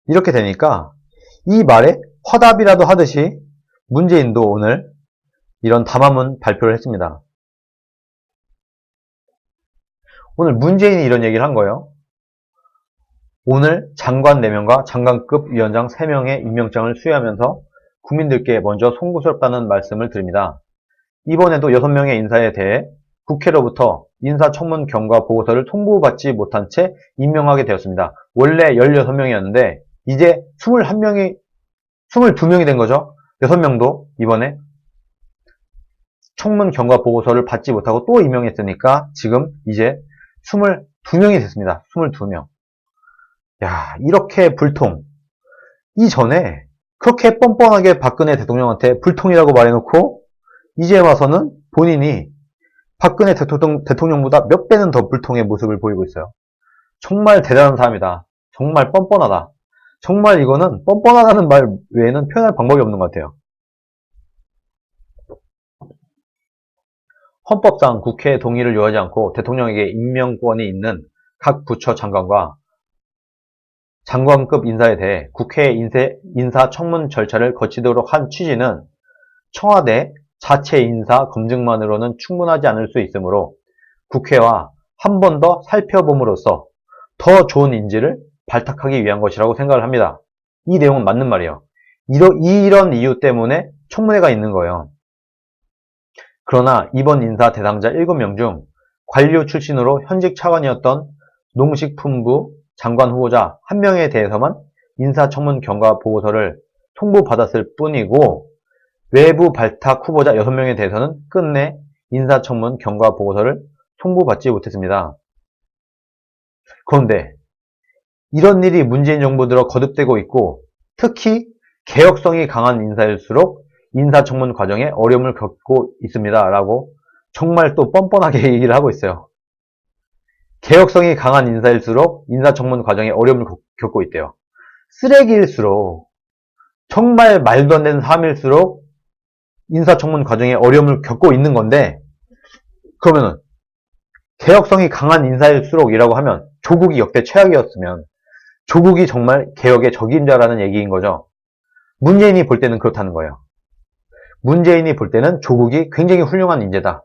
이렇게 되니까 이 말에 화답이라도 하듯이 문재인도 오늘 이런 담화문 발표를 했습니다. 오늘 문재인이 이런 얘기를 한 거예요. 오늘 장관 4명과 장관급 위원장 3명의 임명장을 수여하면서 국민들께 먼저 송구스럽다는 말씀을 드립니다. 이번에도 6명의 인사에 대해 국회로부터 인사청문 경과 보고서를 통보받지 못한 채 임명하게 되었습니다. 원래 16명이었는데 이제 22명이 된 거죠. 6명도 이번에 청문 경과 보고서를 받지 못하고 또 임명했으니까 지금 이제 22명이 됐습니다. 22명. 야, 이렇게 불통. 이전에 그렇게 뻔뻔하게 박근혜 대통령한테 불통이라고 말해놓고 이제 와서는 본인이 박근혜 대통령보다 몇 배는 더 불통의 모습을 보이고 있어요. 정말 대단한 사람이다. 정말 뻔뻔하다. 정말 이거는 뻔뻔하다는 말 외에는 표현할 방법이 없는 것 같아요. 헌법상 국회의 동의를 요하지 않고 대통령에게 임명권이 있는 각 부처 장관과 장관급 인사에 대해 국회의 인사청문 절차를 거치도록 한 취지는 청와대 자체 인사 검증만으로는 충분하지 않을 수 있으므로 국회와 한 번 더 살펴봄으로써 더 좋은 인지를 발탁하기 위한 것이라고 생각을 합니다. 이 내용은 맞는 말이에요. 이런 이유 때문에 청문회가 있는 거예요. 그러나 이번 인사 대상자 7명 중 관료 출신으로 현직 차관이었던 농식품부 장관 후보자 1명에 대해서만 인사청문 경과 보고서를 통보받았을 뿐이고 외부 발탁 후보자 6명에 대해서는 끝내 인사청문 경과 보고서를 통보받지 못했습니다. 그런데 이런 일이 문재인 정부 들어 거듭되고 있고 특히 개혁성이 강한 인사일수록 인사청문 과정에 어려움을 겪고 있습니다. 라고 정말 또 뻔뻔하게 얘기를 하고 있어요. 개혁성이 강한 인사일수록 인사청문 과정에 어려움을 겪고 있대요. 쓰레기일수록 정말 말도 안 되는 사람일수록 인사청문 과정에 어려움을 겪고 있는 건데 그러면은 개혁성이 강한 인사일수록이라고 하면 조국이 역대 최악이었으면 조국이 정말 개혁의 적임자라는 얘기인 거죠. 문재인이 볼 때는 그렇다는 거예요. 문재인이 볼 때는 조국이 굉장히 훌륭한 인재다.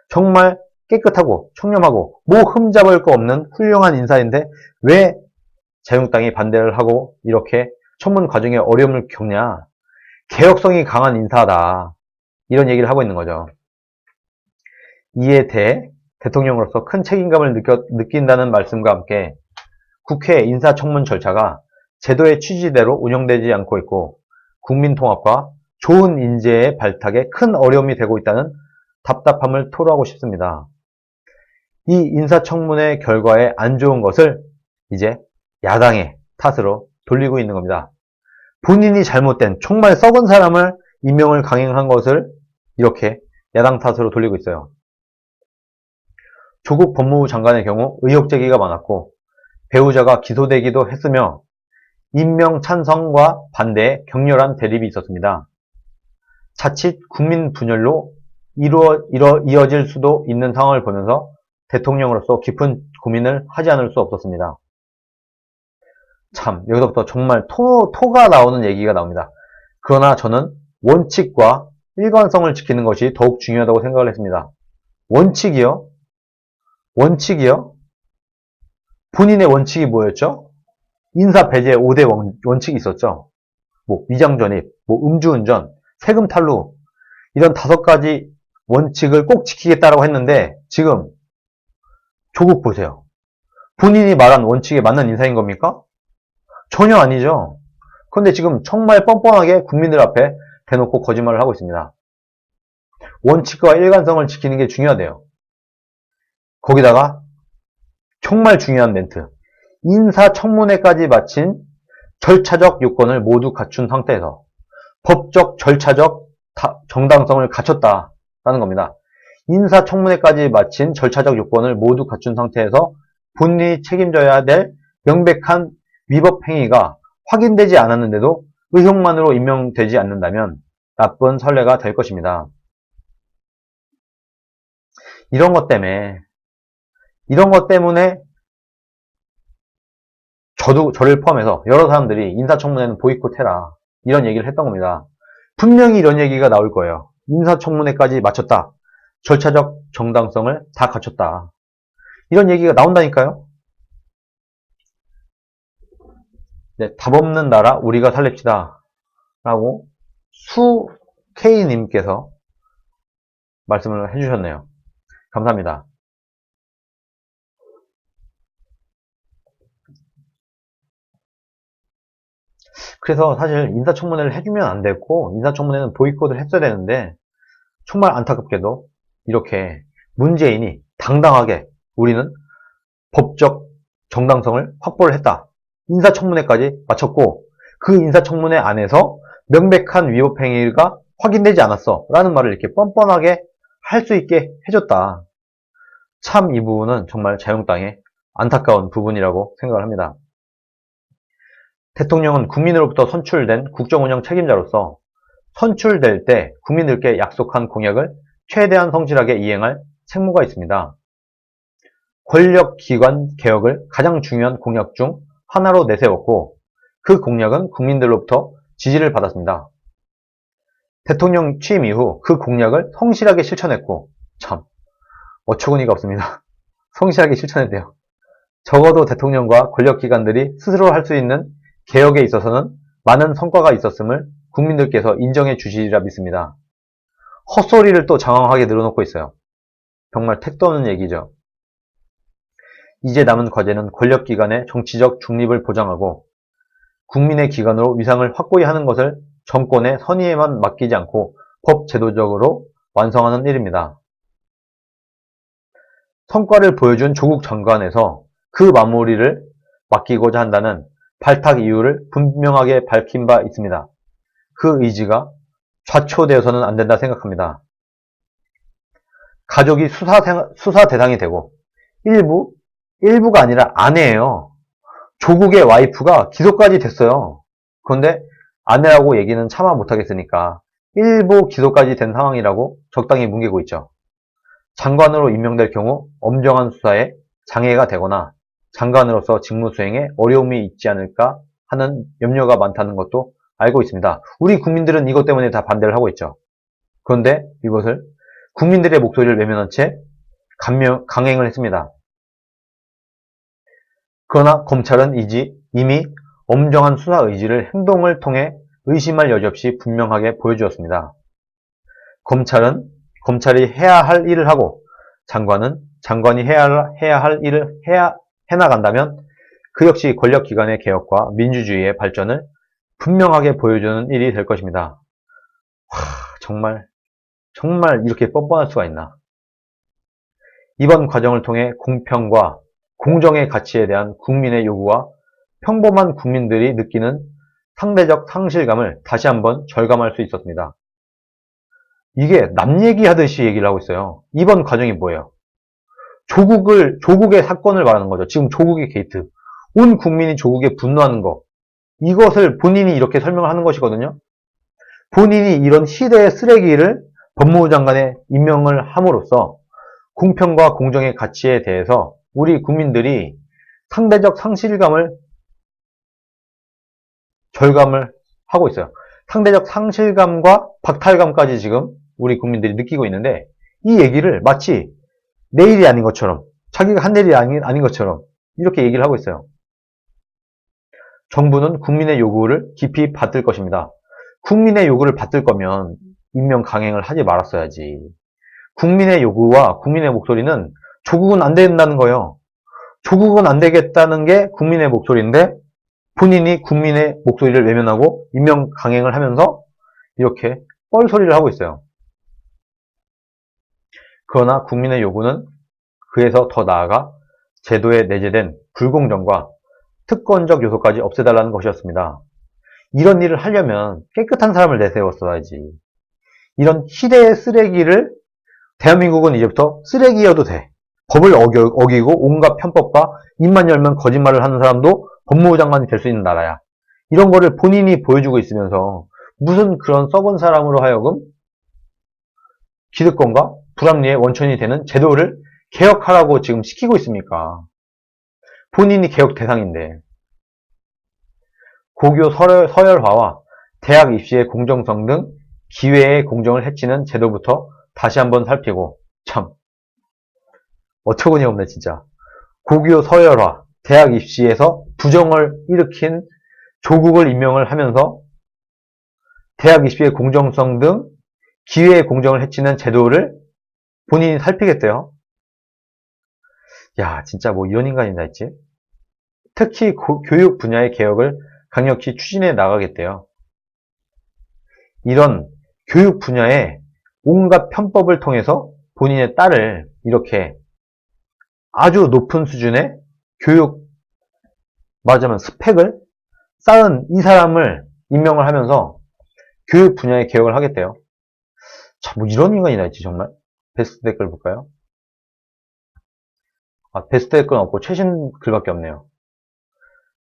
정말 깨끗하고 청렴하고 뭐 흠잡을 거 없는 훌륭한 인사인데 왜 자유한국당이 반대를 하고 이렇게 청문 과정에 어려움을 겪냐. 개혁성이 강한 인사다. 이런 얘기를 하고 있는 거죠. 이에 대해 대통령으로서 큰 책임감을 느낀다는 말씀과 함께 국회 인사청문 절차가 제도의 취지대로 운영되지 않고 있고 국민통합과 좋은 인재의 발탁에 큰 어려움이 되고 있다는 답답함을 토로하고 싶습니다. 이 인사청문회 결과에 안 좋은 것을 이제 야당의 탓으로 돌리고 있는 겁니다. 본인이 잘못된 정말 썩은 사람을 임명을 강행한 것을 이렇게 야당 탓으로 돌리고 있어요. 조국 법무부 장관의 경우 의혹 제기가 많았고 배우자가 기소되기도 했으며 임명 찬성과 반대에 격렬한 대립이 있었습니다. 자칫 국민 분열로 이어질 수도 있는 상황을 보면서 대통령으로서 깊은 고민을 하지 않을 수 없었습니다. 참 여기서부터 정말 토가 나오는 얘기가 나옵니다. 그러나 저는 원칙과 일관성을 지키는 것이 더욱 중요하다고 생각을 했습니다. 원칙이요? 원칙이요? 본인의 원칙이 뭐였죠? 인사 배제 5대 원칙이 있었죠. 뭐 위장전입, 뭐 음주운전, 세금 탈루 이런 5가지 원칙을 꼭 지키겠다라고 했는데 지금 조국 보세요. 본인이 말한 원칙에 맞는 인사인 겁니까? 전혀 아니죠. 그런데 지금 정말 뻔뻔하게 국민들 앞에 대놓고 거짓말을 하고 있습니다. 원칙과 일관성을 지키는 게 중요하대요. 거기다가 정말 중요한 멘트. 인사청문회까지 마친 절차적 요건을 모두 갖춘 상태에서 법적, 절차적 정당성을 갖췄다라는 겁니다. 인사청문회까지 마친 절차적 요건을 모두 갖춘 상태에서 본인이 책임져야 될 명백한 위법 행위가 확인되지 않았는데도 의혹만으로 임명되지 않는다면 나쁜 선례가 될 것입니다. 이런 것 때문에 저를 포함해서 여러 사람들이 인사청문회는 보이콧해라. 이런 얘기를 했던 겁니다. 분명히 이런 얘기가 나올 거예요. 인사청문회까지 마쳤다. 절차적 정당성을 다 갖췄다. 이런 얘기가 나온다니까요. 네, 답 없는 나라 우리가 살립시다. 라고 수K님께서 말씀을 해주셨네요. 감사합니다. 그래서 사실 인사청문회를 해주면 안 됐고 인사청문회는 보이콧을 했어야 되는데 정말 안타깝게도 이렇게 문재인이 당당하게 우리는 법적 정당성을 확보를 했다. 인사청문회까지 마쳤고 그 인사청문회 안에서 명백한 위법 행위가 확인되지 않았어 라는 말을 이렇게 뻔뻔하게 할 수 있게 해줬다. 참 이 부분은 정말 자유한국당의 안타까운 부분이라고 생각을 합니다. 대통령은 국민으로부터 선출된 국정운영 책임자로서 선출될 때 국민들께 약속한 공약을 최대한 성실하게 이행할 책무가 있습니다. 권력기관 개혁을 가장 중요한 공약 중 하나로 내세웠고 그 공약은 국민들로부터 지지를 받았습니다. 대통령 취임 이후 그 공약을 성실하게 실천했고 참 어처구니가 없습니다. 성실하게 실천했대요. 적어도 대통령과 권력기관들이 스스로 할 수 있는 개혁에 있어서는 많은 성과가 있었음을 국민들께서 인정해 주시리라 믿습니다. 헛소리를 또 장황하게 늘어놓고 있어요. 정말 택도 없는 얘기죠. 이제 남은 과제는 권력기관의 정치적 중립을 보장하고 국민의 기관으로 위상을 확고히 하는 것을 정권의 선의에만 맡기지 않고 법제도적으로 완성하는 일입니다. 성과를 보여준 조국 장관에서 그 마무리를 맡기고자 한다는 발탁 이유를 분명하게 밝힌 바 있습니다. 그 의지가 좌초되어서는 안 된다 생각합니다. 가족이 수사 대상이 되고 일부가 아니라 아내예요. 조국의 와이프가 기소까지 됐어요. 그런데 아내라고 얘기는 차마 못하겠으니까 일부 기소까지 된 상황이라고 적당히 뭉개고 있죠. 장관으로 임명될 경우 엄정한 수사에 장애가 되거나 장관으로서 직무 수행에 어려움이 있지 않을까 하는 염려가 많다는 것도 알고 있습니다. 우리 국민들은 이것 때문에 다 반대를 하고 있죠. 그런데 이것을 국민들의 목소리를 외면한 채 강행을 했습니다. 그러나 검찰은 이미 엄정한 수사 의지를 행동을 통해 의심할 여지 없이 분명하게 보여주었습니다. 검찰이 해야 할 일을 하고 장관이 해야 할 일을 해나간다면 그 역시 권력기관의 개혁과 민주주의의 발전을 분명하게 보여주는 일이 될 것입니다. 정말 이렇게 뻔뻔할 수가 있나. 이번 과정을 통해 공평과 공정의 가치에 대한 국민의 요구와 평범한 국민들이 느끼는 상대적 상실감을 다시 한번 절감할 수 있었습니다. 이게 남 얘기하듯이 얘기를 하고 있어요. 이번 과정이 뭐예요? 조국의 사건을 말하는 거죠. 지금 조국의 게이트. 온 국민이 조국에 분노하는 거. 이것을 본인이 이렇게 설명을 하는 것이거든요. 본인이 이런 시대의 쓰레기를 법무부 장관에 임명을 함으로써 공평과 공정의 가치에 대해서 우리 국민들이 상대적 절감을 하고 있어요. 상대적 상실감과 박탈감까지 지금 우리 국민들이 느끼고 있는데 이 얘기를 마치 내 일이 아닌 것처럼 자기가 한 일이 아닌 것처럼 이렇게 얘기를 하고 있어요. 정부는 국민의 요구를 깊이 받을 것입니다. 국민의 요구를 받을 거면 임명 강행을 하지 말았어야지. 국민의 요구와 국민의 목소리는 조국은 안 된다는 거예요. 조국은 안 되겠다는 게 국민의 목소리인데 본인이 국민의 목소리를 외면하고 임명 강행을 하면서 이렇게 뻘소리를 하고 있어요. 그러나 국민의 요구는 그에서 더 나아가 제도에 내재된 불공정과 특권적 요소까지 없애달라는 것이었습니다. 이런 일을 하려면 깨끗한 사람을 내세웠어야지. 이런 시대의 쓰레기를 대한민국은 이제부터 쓰레기여도 돼. 법을 어기고 온갖 편법과 입만 열면 거짓말을 하는 사람도 법무부 장관이 될 수 있는 나라야. 이런 거를 본인이 보여주고 있으면서 무슨 그런 썩은 사람으로 하여금 기득권과 불합리의 원천이 되는 제도를 개혁하라고 지금 시키고 있습니까? 본인이 개혁 대상인데 고교 서열화와 대학 입시의 공정성 등 기회의 공정을 해치는 제도부터 다시 한번 살피고, 참 어처구니 없네 진짜. 고교 서열화, 대학 입시에서 부정을 일으킨 조국을 임명을 하면서 대학 입시의 공정성 등 기회의 공정을 해치는 제도를 본인이 살피겠대요. 야, 진짜 뭐 이런 인간이 다 있지? 특히 교육 분야의 개혁을 강력히 추진해 나가겠대요. 이런 교육 분야의 온갖 편법을 통해서 본인의 딸을 이렇게 아주 높은 수준의 교육, 말하자면 스펙을 쌓은 이 사람을 임명을 하면서 교육 분야의 개혁을 하겠대요. 참, 뭐 이런 인간이 다 있지, 정말? 베스트 댓글 볼까요? 아, 베스트 댓글은 없고 최신 글밖에 없네요.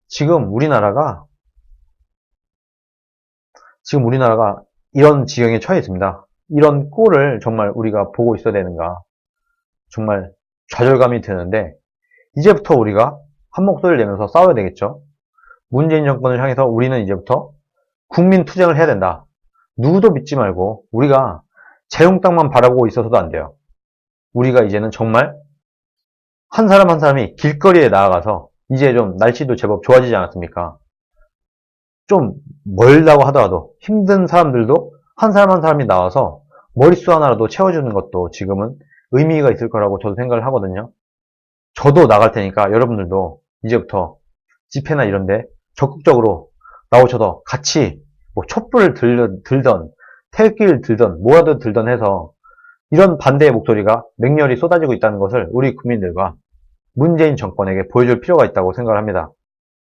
지금 우리나라가 이런 지경에 처해 있습니다. 이런 꼴을 정말 우리가 보고 있어야 되는가. 정말 좌절감이 드는데, 이제부터 우리가 한 목소리를 내면서 싸워야 되겠죠. 문재인 정권을 향해서 우리는 이제부터 국민 투쟁을 해야 된다. 누구도 믿지 말고 우리가 재용땅만 바라고 있어서도 안 돼요. 우리가 이제는 정말 한 사람 한 사람이 길거리에 나아가서, 이제 좀 날씨도 제법 좋아지지 않았습니까? 좀 멀다고 하더라도 힘든 사람들도 한 사람 한 사람이 나와서 머릿수 하나라도 채워주는 것도 지금은 의미가 있을 거라고 저도 생각을 하거든요. 저도 나갈 테니까 여러분들도 이제부터 집회나 이런데 적극적으로 나오셔서 같이 뭐 촛불을 들던 태극기를 들던 뭐라도 들던 해서 이런 반대의 목소리가 맹렬히 쏟아지고 있다는 것을 우리 국민들과 문재인 정권에게 보여줄 필요가 있다고 생각을 합니다.